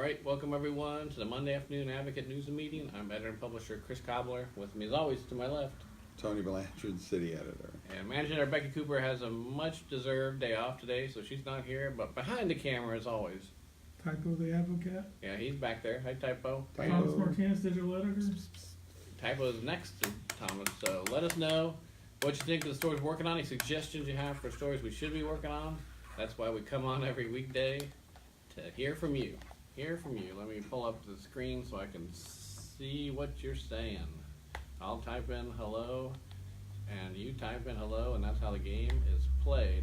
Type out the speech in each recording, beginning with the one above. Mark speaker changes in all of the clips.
Speaker 1: right, welcome everyone to the Monday Afternoon Advocate News and Meeting. I'm editor and publisher Chris Cobbler. With me as always to my left,
Speaker 2: Tony Blanchard, city editor.
Speaker 1: and manager Becky Cooper has a much deserved day off today, so she's not here, but behind the camera as always.
Speaker 3: Typo the Advocate.
Speaker 1: Yeah, he's back there. Hi, Typo.
Speaker 3: Thomas Martinez, digital editor.
Speaker 1: Typo's next to Thomas, so let us know what you think of the stories we're working on, any suggestions you have for stories we should be working on. That's why we come on every weekday to hear from you. Hear from you. Let me pull up the screen so I can see what you're saying. I'll type in hello, and you type in hello, and that's how the game is played.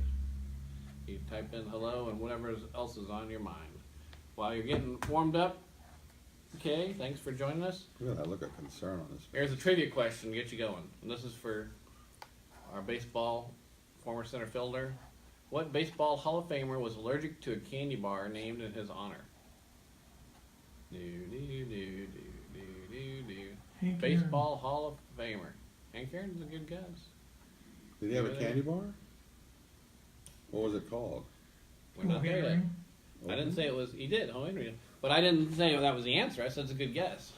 Speaker 1: You type in hello and whatever else is on your mind. While you're getting warmed up, okay, thanks for joining us.
Speaker 2: Look at that look of concern on this.
Speaker 1: Here's a trivia question to get you going. And this is for our baseball former center fielder. What baseball Hall of Famer was allergic to a candy bar named in his honor? Baseball Hall of Famer. Hank Aaron's a good guess.
Speaker 2: Did he have a candy bar? What was it called?
Speaker 1: We're not there yet. I didn't say it was. He did. Oh, Henry. But I didn't say that was the answer. I said it's a good guess.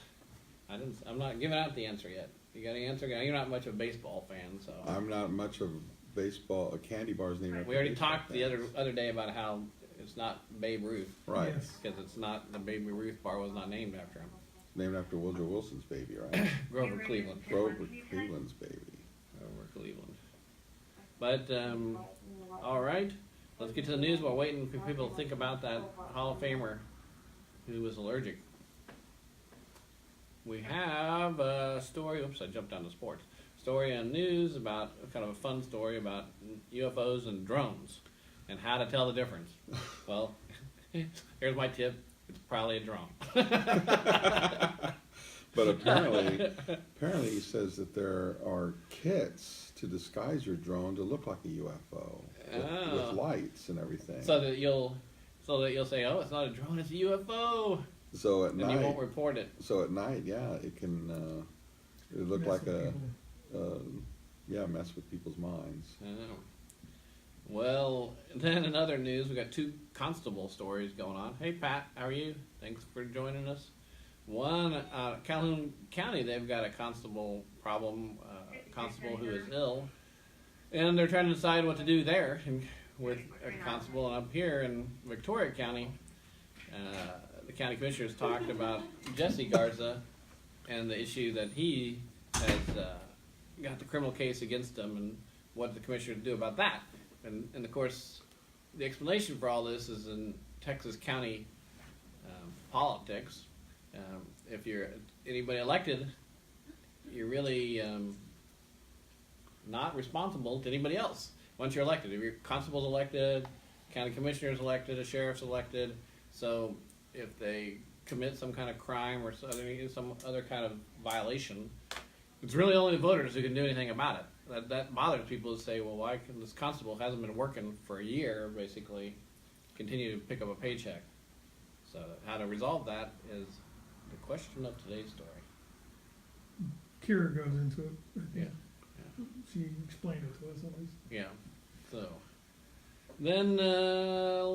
Speaker 1: I'm not giving out the answer yet. You got an answer? You're not much of a baseball fan, so.
Speaker 2: I'm not much of baseball. A candy bar's named after.
Speaker 1: We already talked the other day about how it's not Babe Ruth.
Speaker 2: Right.
Speaker 1: Because it's not, the Babe Ruth bar was not named after him.
Speaker 2: Named after Woodrow Wilson's baby, right?
Speaker 1: Grover Cleveland.
Speaker 2: Grover Cleveland's baby.
Speaker 1: Grover Cleveland. But, all right. Let's get to the news while waiting for people to think about that Hall of Famer who was allergic. We have a story, oops, I jumped down to sports. Story on news about, kind of a fun story about UFOs and drones and how to tell the difference. Well, here's my tip. It's probably a drone.
Speaker 2: But apparently he says that there are kits to disguise your drone to look like a UFO with lights and everything.
Speaker 1: So that you'll say, oh, it's not a drone, it's a UFO.
Speaker 2: So at
Speaker 1: and
Speaker 2: night,
Speaker 1: you won't report it.
Speaker 2: So at night, yeah, it can it look like mess with people's minds.
Speaker 1: I know. Well, then in other news, we got two constable stories going on. Hey, Pat, how are you? Thanks for joining us. One, Calhoun County, they've got a constable problem, constable who is ill, and they're trying to decide what to do there with a constable. And up here in Victoria County, the county commissioners talked about Jesse Garza and the issue that he has got the criminal case against him and what the commissioners do about that. And of course, the explanation for all this is in Texas county politics. If you're anybody elected, you're really not responsible to anybody else once you're elected. If your constable's elected, county commissioner's elected, a sheriff's elected, so if they commit some kind of crime or some other kind of violation, it's really only the voters who can do anything about it. That bothers people to say, well, why can this constable hasn't been working for a year, basically, continue to pick up a paycheck? So how to resolve that is the question of today's story.
Speaker 3: Kira goes into it.
Speaker 1: Yeah.
Speaker 3: She explained it to us at least.
Speaker 1: Yeah. So then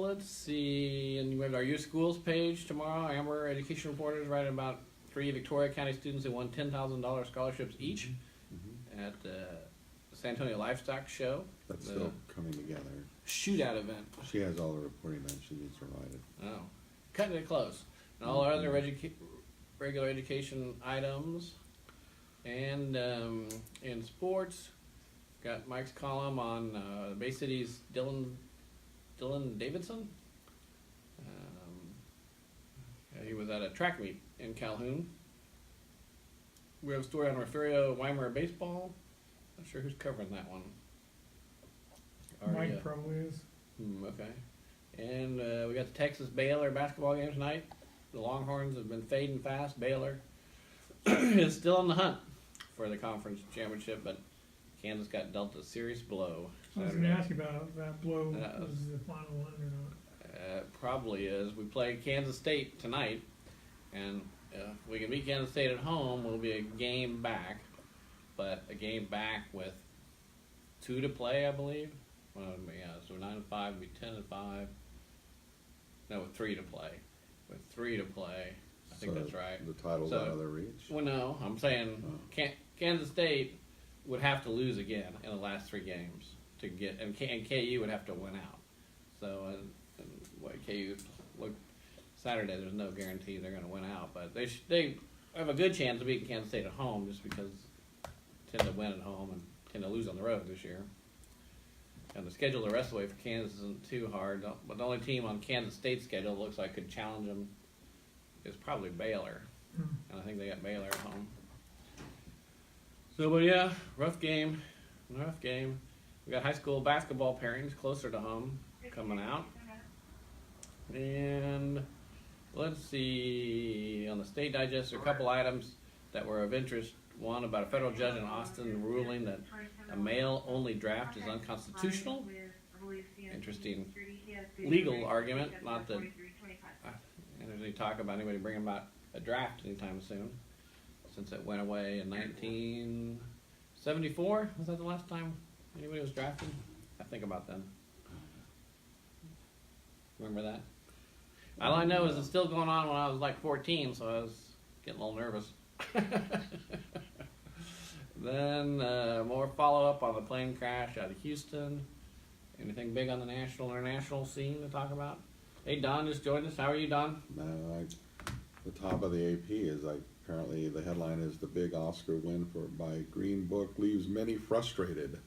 Speaker 1: let's see, and we have our youth schools page tomorrow. Amber Education Reporter is writing about 3 Victoria County students who won $10,000 scholarships each at the San Antonio Livestock Show.
Speaker 2: That's still coming together.
Speaker 1: Shootout event.
Speaker 2: She has all the reporting that she needs to write it.
Speaker 1: Oh, cutting it close. And all our other regular education items. And in sports, got Mike's column on Bay City's Dylan Davidson. He was at a track meet in Calhoun. We have a story on Refugio Weimar baseball. Not sure who's covering that one.
Speaker 3: Mike probably is.
Speaker 1: Okay. And we got the Texas Baylor basketball game tonight. The Longhorns have been fading fast. Baylor is still on the hunt for the conference championship, but Kansas got dealt a serious blow.
Speaker 3: I was going to ask you about that blow. Was the final one or not?
Speaker 1: Probably is. We play Kansas State tonight, and if we can beat Kansas State at home, we'll be a game back, but a game back with 2 to play, I believe. Well, yeah, so 9-5 would be 10-5. No, with 3 to play. with 3 to play. I think
Speaker 2: So
Speaker 1: that's right.
Speaker 2: The title's
Speaker 1: So-
Speaker 2: out of their reach.
Speaker 1: Well, no, I'm saying Kansas State would have to lose again in the last 3 games to get, and KU would have to win out. So, KU look Saturday. There's no guarantee they're going to win out, but they have a good chance of beating Kansas State at home, just because they tend to win at home and tend to lose on the road this year. And the schedule the rest of the way for Kansas isn't too hard, but the only team on Kansas State's schedule looks like could challenge them is probably Baylor, and I think they got Baylor at home. So, but yeah, rough game. We got high school basketball pairings closer to home coming out. And let's see, on the State Digest, there are a couple items that were of interest. One, about a federal judge in Austin ruling that a male-only draft is unconstitutional. Interesting legal argument. Not that there's any talk about anybody bringing about a draft anytime soon, since it went away in 1974. Was that the last time anybody was drafted? I think about then. Remember that? All I know is it's still going on when I was like 14, so I was getting a little nervous. Then more follow-up on the plane crash out of Houston. Anything big on the national or international scene to talk about? Hey, Don just joined us. How are you, Don?
Speaker 2: No, the top of the AP is apparently the headline is the big Oscar win by Green Book leaves many frustrated.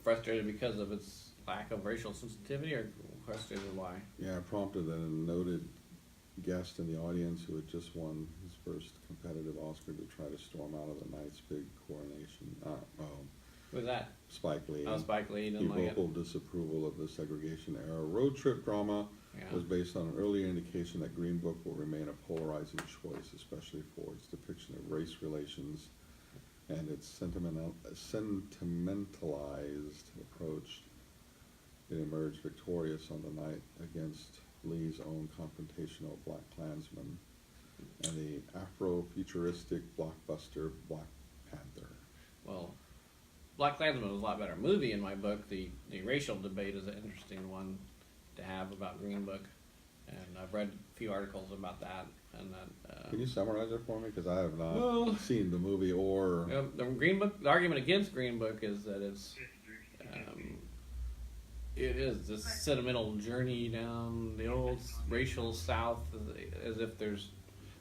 Speaker 1: Frustrated because of its lack of racial sensitivity, or frustrated why?
Speaker 2: Yeah, it prompted a noted guest in the audience who had just won his first competitive Oscar to try to storm out of the night's big coronation.
Speaker 1: Who was that?
Speaker 2: Spike Lee.
Speaker 1: Oh, Spike Lee
Speaker 2: He
Speaker 1: didn't like it.
Speaker 2: vocal disapproval of the segregation era road trip drama was based on an earlier indication that Green Book will remain a polarizing choice, especially for its depiction of race relations and its sentimentalized approach. It emerged victorious on the night against Lee's own confrontational Black Klansman and the Afro-futuristic blockbuster Black Panther.
Speaker 1: Well, Black Klansman was a lot better movie in my book. The racial debate is an interesting one to have about Green Book, and I've read a few articles about that. And that.
Speaker 2: Can you summarize it for me? Because I have not seen the movie or.
Speaker 1: The Green Book. The argument against Green Book is that it is this sentimental journey down the old racial South, as if there's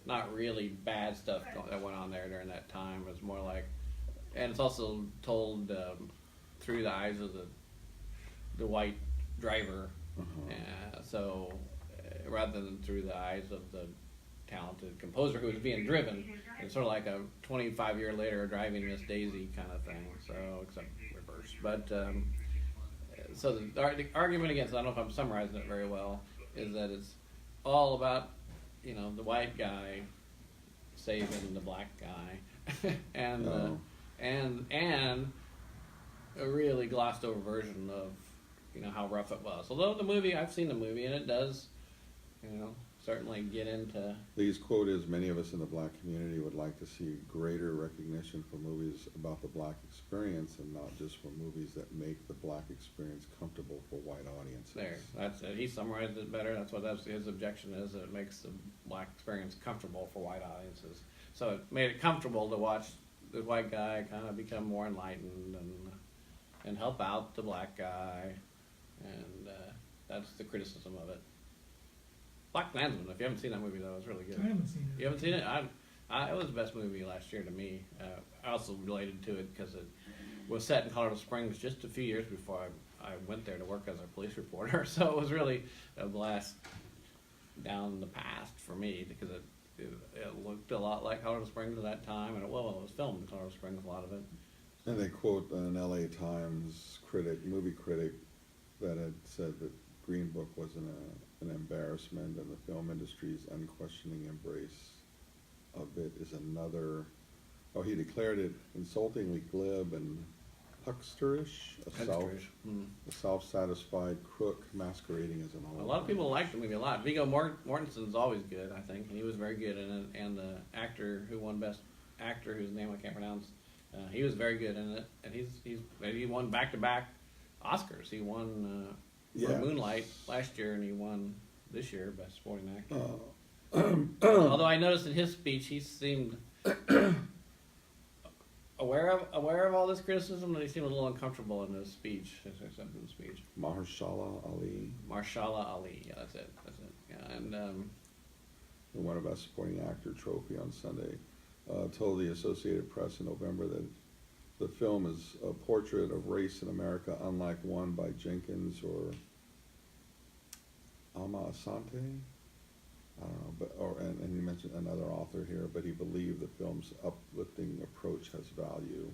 Speaker 1: not really bad stuff that went on there during that time. It's more like, and it's also told through the eyes of the white driver. So rather than through the eyes of the talented composer who was being driven, it's sort of like a 25-year later driving Miss Daisy kind of thing. So except reverse, but. So the argument against, I don't know if I'm summarizing it very well, is that it's all about, the white guy saving the black guy, and a really glossed over version of, how rough it was. Although I've seen the movie, and it does, certainly get into.
Speaker 2: Lee's quote is, "Many of us in the black community would like to see greater recognition for movies about the black experience and not just for movies that make the black experience comfortable for white audiences."
Speaker 1: There, that's it. He summarized it better. That's his objection is, that it makes the black experience comfortable for white audiences. So it made it comfortable to watch the white guy kind of become more enlightened and help out the black guy, and that's the criticism of it. Black Klansman, if you haven't seen that movie, though, it's really good.
Speaker 3: I haven't seen it.
Speaker 1: You haven't seen it? It was the best movie last year to me. I also related to it because it was set in Colorado Springs just a few years before I went there to work as a police reporter. So it was really a blast down the past for me, because it looked a lot like Colorado Springs at that time, and it was filmed in Colorado Springs, a lot of it.
Speaker 2: And they quote an LA Times movie critic, that had said that Green Book was an embarrassment, and the film industry's unquestioning embrace of it is another. He declared it insultingly glib and hucksterish, a self-satisfied crook masquerading as an old.
Speaker 1: A lot of people liked the movie a lot. Viggo Mortensen's always good, I think, and he was very good in it. And the actor who won Best Actor, whose name I can't pronounce, he was very good in it. And he won back-to-back Oscars. He won for Moonlight last year, and he won this year, Best Supporting Actor.
Speaker 2: Uh,
Speaker 1: Although I noticed in his speech, he seemed aware of all this criticism, and he seemed a little uncomfortable in his speech.
Speaker 2: Mahershala Ali,
Speaker 1: Marshala Ali, yeah, that's it. Yeah, and
Speaker 2: who won a Best Supporting Actor trophy on Sunday, told the Associated Press in November that the film is a portrait of race in America, unlike one by Jenkins or Ama Asante. I don't know, and he mentioned another author here, but he believed the film's uplifting approach has value.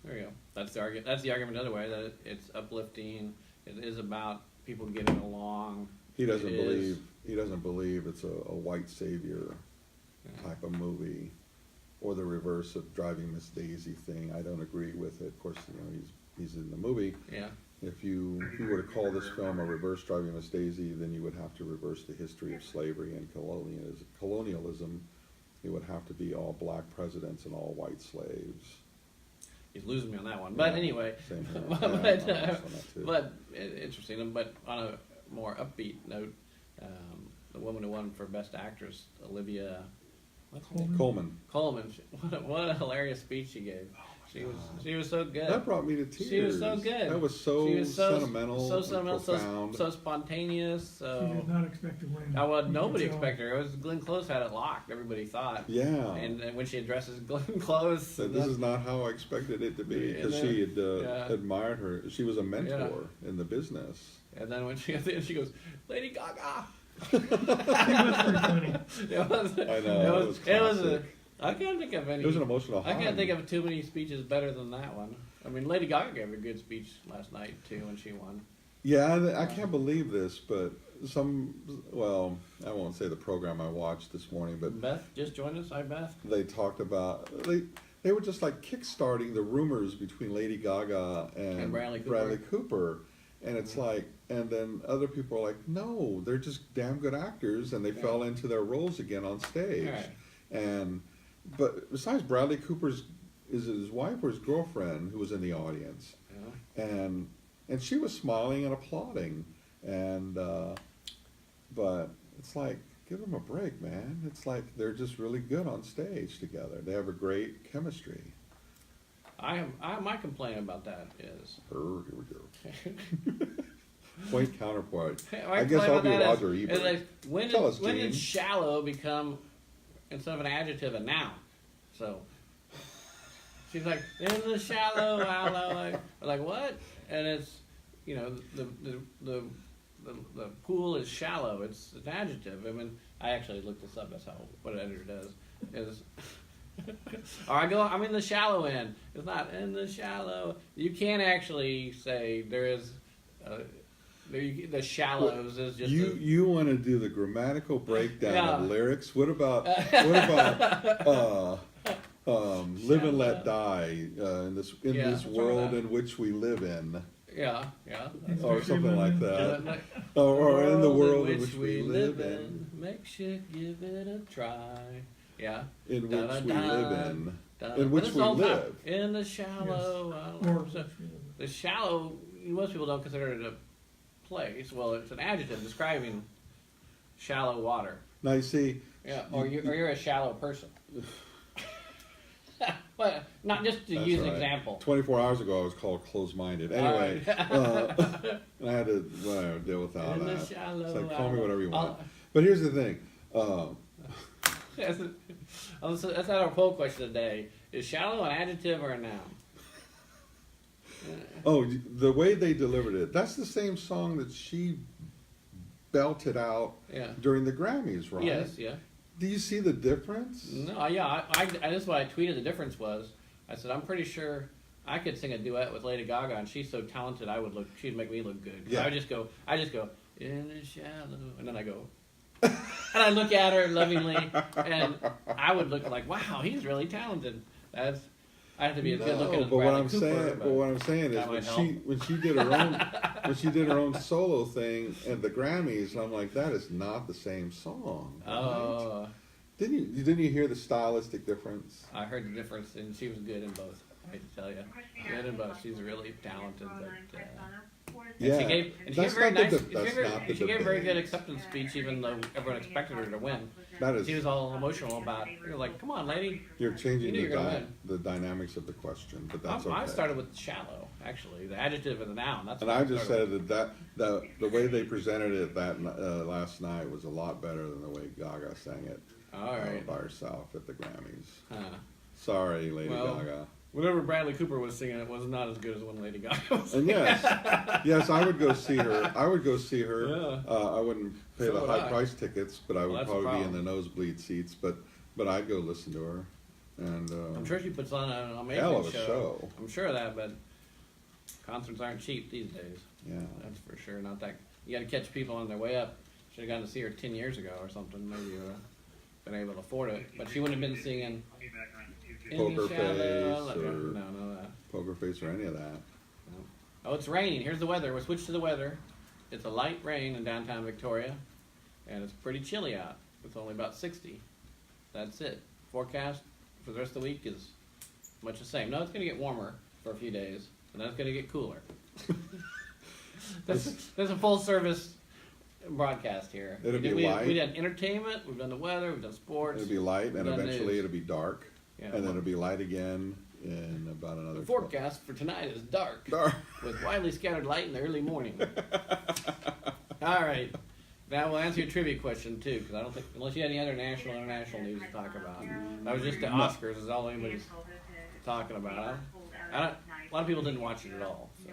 Speaker 1: there you go. That's the argument. That's the argument the other way, that it's uplifting. It is about people getting along.
Speaker 2: He doesn't believe it's a white savior type of movie, or the reverse of Driving Miss Daisy thing. I don't agree with it. Of course, he's in the movie.
Speaker 1: Yeah.
Speaker 2: If you were to call this film a reverse Driving Miss Daisy, then you would have to reverse the history of slavery and colonialism. It would have to be all black presidents and all white slaves.
Speaker 1: He's losing me on that one, but anyway.
Speaker 2: Same here.
Speaker 1: But interesting. But on a more upbeat note, the woman who won for Best Actress, Olivia
Speaker 2: Colman.
Speaker 1: What a hilarious speech she gave. She was so good.
Speaker 2: That brought me to tears.
Speaker 1: She was so good.
Speaker 2: That was so sentimental,
Speaker 1: profound. So spontaneous. So
Speaker 3: She did not expect to win.
Speaker 1: Well, nobody expected her. It was Glenn Close had it locked. Everybody thought.
Speaker 2: Yeah.
Speaker 1: And when she addresses Glenn Close,
Speaker 2: this is not how I expected it to be, because she had admired her. She was a mentor in the business.
Speaker 1: And then when she goes, Lady Gaga.
Speaker 3: She was pretty funny.
Speaker 2: I know. It was
Speaker 1: I can't think of any.
Speaker 2: It was an emotional high.
Speaker 1: I can't think of too many speeches better than that one. I mean, Lady Gaga gave a good speech last night too when she won.
Speaker 2: Yeah, I can't believe this, but I won't say the program I watched this morning, but
Speaker 1: Beth just joined us. Hi, Beth.
Speaker 2: They talked about they were just like kickstarting the rumors between Lady Gaga and Bradley Cooper. And it's like, and then other people are like, no, they're just damn good actors, and they fell into their roles again on stage.
Speaker 1: Right.
Speaker 2: But besides, Bradley Cooper's is it his wife or his girlfriend who was in the audience, and she was smiling and applauding, but it's like, give them a break, man. It's like they're just really good on stage together. They have a great chemistry.
Speaker 1: My complaint about that is.
Speaker 2: Here we go. Point counterpoint.
Speaker 1: I
Speaker 2: guess I'll be Roger Ebert.
Speaker 1: Like, when did shallow become, instead of an adjective, a noun? So she's like, in the shallow, like what? And it's, the pool is shallow. It's an adjective. I mean, I actually looked this up. That's what an editor does. Is or I'm in the shallow end. It's not in the shallow. You can't actually say there is. The shallows is just.
Speaker 2: You want to do the grammatical breakdown of lyrics? What about live and let die in this world in which we live in?
Speaker 1: Yeah.
Speaker 2: Or something like that. Or in the world in which we live in.
Speaker 1: Make sure give it a try. Yeah.
Speaker 2: In which we live in. In which we live.
Speaker 1: In the shallow.
Speaker 3: Yes.
Speaker 1: The shallow, most people don't consider it a place. Well, it's an adjective describing shallow water.
Speaker 2: Now you see.
Speaker 1: Yeah, or you're a shallow person. Well, not just to use an example.
Speaker 2: 24 hours ago, I was called closed-minded. Anyway, and I had to deal with all that. It's like, call me whatever you want. But here's the thing.
Speaker 1: That's not our poll question today. Is shallow an adjective or a noun?
Speaker 2: Oh, the way they delivered it. That's the same song that she belted out during the Grammys, right?
Speaker 1: Yes, yeah.
Speaker 2: Do you see the difference?
Speaker 1: No, yeah. I that's what I tweeted the difference was. I said, I'm pretty sure I could sing a duet with Lady Gaga, and she's so talented, she'd make me look good. Yeah. I just go, in the shallow, and then I go, and I look at her lovingly, and I would look like, wow, he's really talented. I have to be as good looking as Bradley Cooper.
Speaker 2: But what I'm saying is when she did her own solo thing at the Grammys, I'm like, that is not the same song. Right? Didn't you hear the stylistic difference?
Speaker 1: I heard the difference, and she was good in both. I hate to tell you, good in both. She's really talented, but
Speaker 2: Yeah,
Speaker 1: she gave
Speaker 2: that's
Speaker 1: a very
Speaker 2: not the
Speaker 1: nice.
Speaker 2: de- that's not the
Speaker 1: She gave a very good
Speaker 2: debate.
Speaker 1: acceptance speech, even though everyone expected her to win.
Speaker 2: That is,
Speaker 1: She was all emotional about. You're like, come on, lady.
Speaker 2: you're changing
Speaker 1: You knew
Speaker 2: the
Speaker 1: you're gonna win.
Speaker 2: the dynamics of the question, but that's okay.
Speaker 1: I started with shallow, actually, the adjective and the noun. That's
Speaker 2: And
Speaker 1: what
Speaker 2: I just
Speaker 1: started
Speaker 2: said that the way they presented it last night was a lot better than the way Gaga sang it
Speaker 1: with. All right.
Speaker 2: by herself at the Grammys.
Speaker 1: Huh.
Speaker 2: Sorry, Lady
Speaker 1: Well,
Speaker 2: Gaga.
Speaker 1: Whenever Bradley Cooper was singing, it was not as good as when Lady Gaga was.
Speaker 2: And yes, yes, I would go see her. I would go see her.
Speaker 1: Yeah.
Speaker 2: I wouldn't pay
Speaker 1: So
Speaker 2: the
Speaker 1: would
Speaker 2: high
Speaker 1: I.
Speaker 2: price tickets, but I
Speaker 1: Well,
Speaker 2: would
Speaker 1: that's the
Speaker 2: probably be in
Speaker 1: problem.
Speaker 2: the nosebleed seats. But I'd go listen to her. And
Speaker 1: I'm sure she puts on an amazing
Speaker 2: hell of a show.
Speaker 1: I'm sure of that, but concerts aren't cheap these days.
Speaker 2: Yeah.
Speaker 1: That's for sure. Not that you got to catch people on their way up. Should have gotten to see her 10 years ago or something. Maybe you would have been able to afford it, but she wouldn't have been singing.
Speaker 2: Poker Face
Speaker 1: No,
Speaker 2: or
Speaker 1: no, that.
Speaker 2: Poker Face or any of that.
Speaker 1: No. Oh, it's raining. Here's the weather. We'll switch to the weather. It's a light rain in downtown Victoria, and it's pretty chilly out. It's only about 60. That's it. Forecast for the rest of the week is much the same. No, it's going to get warmer for a few days, and then it's going to get cooler. There's a full service broadcast here.
Speaker 2: It'll be
Speaker 1: we
Speaker 2: light.
Speaker 1: We done entertainment, we've done the weather, we've done sports.
Speaker 2: It'll be light, and
Speaker 1: Done
Speaker 2: eventually
Speaker 1: news.
Speaker 2: it'll be dark,
Speaker 1: Yeah.
Speaker 2: and then it'll be light again in about another.
Speaker 1: The forecast for tonight is dark,
Speaker 2: Dark.
Speaker 1: with widely scattered light in the early morning. All right. Now we'll answer your trivia question too, because I don't think, unless you had any other national or international news to talk about. That was just the Oscars is all anybody's talking about. A lot of people didn't watch it at all. So.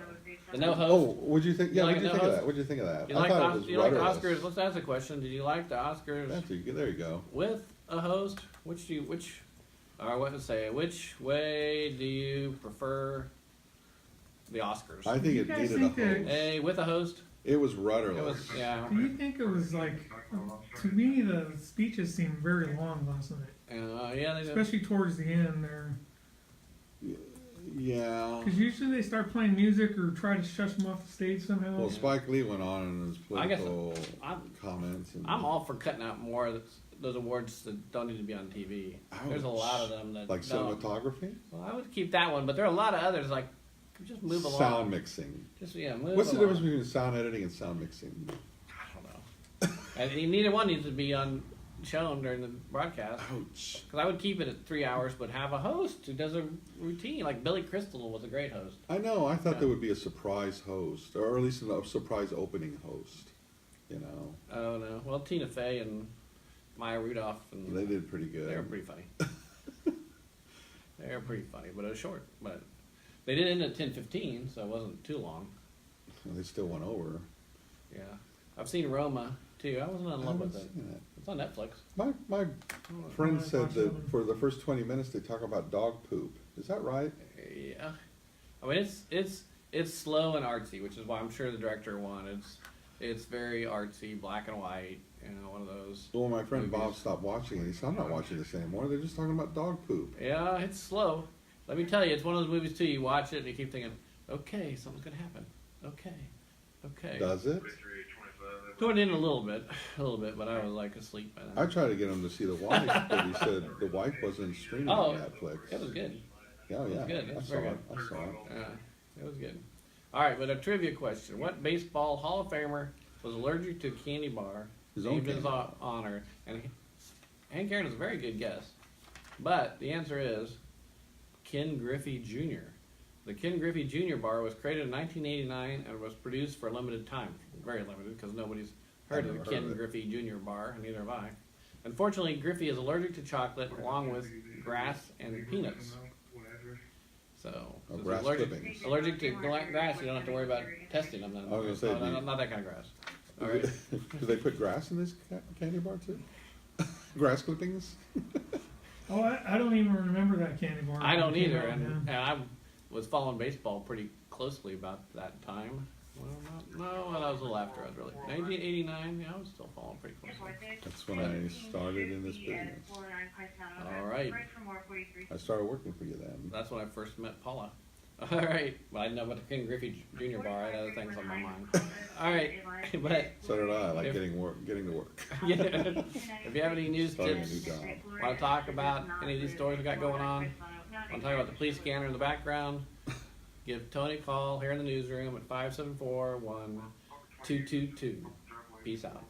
Speaker 1: The no
Speaker 2: Oh,
Speaker 1: host.
Speaker 2: what'd you think?
Speaker 1: You
Speaker 2: Yeah,
Speaker 1: like
Speaker 2: what'd you
Speaker 1: a
Speaker 2: think
Speaker 1: no
Speaker 2: of
Speaker 1: host?
Speaker 2: that? What'd you think of that?
Speaker 1: You
Speaker 2: I
Speaker 1: like
Speaker 2: thought
Speaker 1: the,
Speaker 2: it was
Speaker 1: you like the
Speaker 2: rudderless.
Speaker 1: Oscars? Let's ask a question. Did you like the Oscars
Speaker 2: There you go.
Speaker 1: with a host? Which way do you prefer the Oscars?
Speaker 2: I think
Speaker 3: You
Speaker 2: it
Speaker 3: guys
Speaker 2: needed a
Speaker 3: think that-
Speaker 2: host.
Speaker 1: A with a host?
Speaker 2: It was
Speaker 1: It
Speaker 2: rudderless.
Speaker 1: was, yeah.
Speaker 3: Do you think it was like, to me, the speeches seemed very long last night,
Speaker 1: Yeah, they did.
Speaker 3: especially towards the end there.
Speaker 2: Yeah.
Speaker 3: Because usually they start playing music or try to shush them off the stage somehow.
Speaker 2: Well, Spike Lee went on in his
Speaker 1: I guess
Speaker 2: political
Speaker 1: I'm-
Speaker 2: comments. And
Speaker 1: I'm all for cutting out more of those awards that don't need to be on TV. There's a lot of them that
Speaker 2: like
Speaker 1: don't.
Speaker 2: cinematography,
Speaker 1: Well, I would keep that one, but there are a lot of others like just move along.
Speaker 2: sound mixing.
Speaker 1: Just move
Speaker 2: What's the
Speaker 1: along.
Speaker 2: difference between sound editing and sound mixing?
Speaker 1: I don't know. And neither one needs to be shown during the broadcast.
Speaker 2: Ouch.
Speaker 1: Because I would keep it at 3 hours, but have a host who does a routine. Like Billy Crystal was a great host.
Speaker 2: I know. I thought
Speaker 1: Yeah.
Speaker 2: there would be a surprise host, or at least a surprise opening host. You know,
Speaker 1: Oh no. Well, Tina Fey and Maya Rudolph and
Speaker 2: they did pretty good.
Speaker 1: they were pretty funny. They were pretty funny, but it was short. But they did end at 10:15, so it wasn't too long.
Speaker 2: They still went over.
Speaker 1: Yeah, I've seen Roma too. I wasn't in
Speaker 2: I
Speaker 1: love with
Speaker 2: haven't
Speaker 1: it.
Speaker 2: seen it.
Speaker 1: It's on Netflix.
Speaker 2: My friend said that for the first 20 minutes they talk about dog poop. Is that right?
Speaker 1: Yeah, I mean it's slow and artsy, which is why I'm sure the director wanted. It's very artsy, black and white. You know, one of those.
Speaker 2: Well, my friend Bob
Speaker 1: movies.
Speaker 2: stopped watching it. He said, "I'm not watching this anymore. They're just talking about dog poop."
Speaker 1: Yeah, it's slow. Let me tell you, it's one of those movies too. You watch it and you keep thinking, okay, something's gonna happen. Okay.
Speaker 2: Does it?
Speaker 1: Toward the end a little bit, but I was like asleep by then.
Speaker 2: I tried to get him to see The Wife, but he said The Wife wasn't streaming
Speaker 1: Oh,
Speaker 2: on Netflix.
Speaker 1: It was good.
Speaker 2: Yeah, yeah.
Speaker 1: good. It
Speaker 2: I
Speaker 1: was
Speaker 2: saw
Speaker 1: very
Speaker 2: it. I saw it.
Speaker 1: Yeah, it was good. All right, but a trivia question: what baseball Hall of Famer was allergic to a candy bar
Speaker 2: His own
Speaker 1: named in his
Speaker 2: candy.
Speaker 1: honor? And Hank Aaron is a very good guess, but the answer is Ken Griffey Jr. The Ken Griffey Jr. bar was created in 1989 and was produced for a limited time. Very limited, because nobody's heard of
Speaker 2: I've
Speaker 1: the
Speaker 2: never heard
Speaker 1: Ken
Speaker 2: of it.
Speaker 1: Griffey Jr. bar, and neither have I. Unfortunately, Griffey is allergic to chocolate along with grass and peanuts. So,
Speaker 2: Oh,
Speaker 1: since
Speaker 2: grass
Speaker 1: he's
Speaker 2: clippings.
Speaker 1: allergic to grass, you don't have to worry about testing them then.
Speaker 2: I was gonna say,
Speaker 1: No, not that kind of grass. All right.
Speaker 2: Do they put grass in this candy bar too? Grass clippings?
Speaker 3: Oh, I don't even remember that candy bar.
Speaker 1: I don't
Speaker 3: It came
Speaker 1: either,
Speaker 3: out,
Speaker 1: and
Speaker 3: yeah.
Speaker 1: I was following baseball pretty closely about that time. Well, that was a little after I was really. 1989, yeah, I was still following pretty closely.
Speaker 2: That's when I started in this business.
Speaker 1: All right.
Speaker 2: I started working for you then.
Speaker 1: That's when I first met Paula. All right. Well, I didn't know about the Ken Griffey Jr. bar. I had other things on my mind. All right. But
Speaker 2: So did I. I like
Speaker 1: If-
Speaker 2: getting to work.
Speaker 1: yeah, if you have any news
Speaker 2: Starting a
Speaker 1: tips,
Speaker 2: new job.
Speaker 1: want to talk about any of these stories we got going on, want to talk about the police scanner in the background, give Tony a call here in the newsroom at 574-1222. Peace out.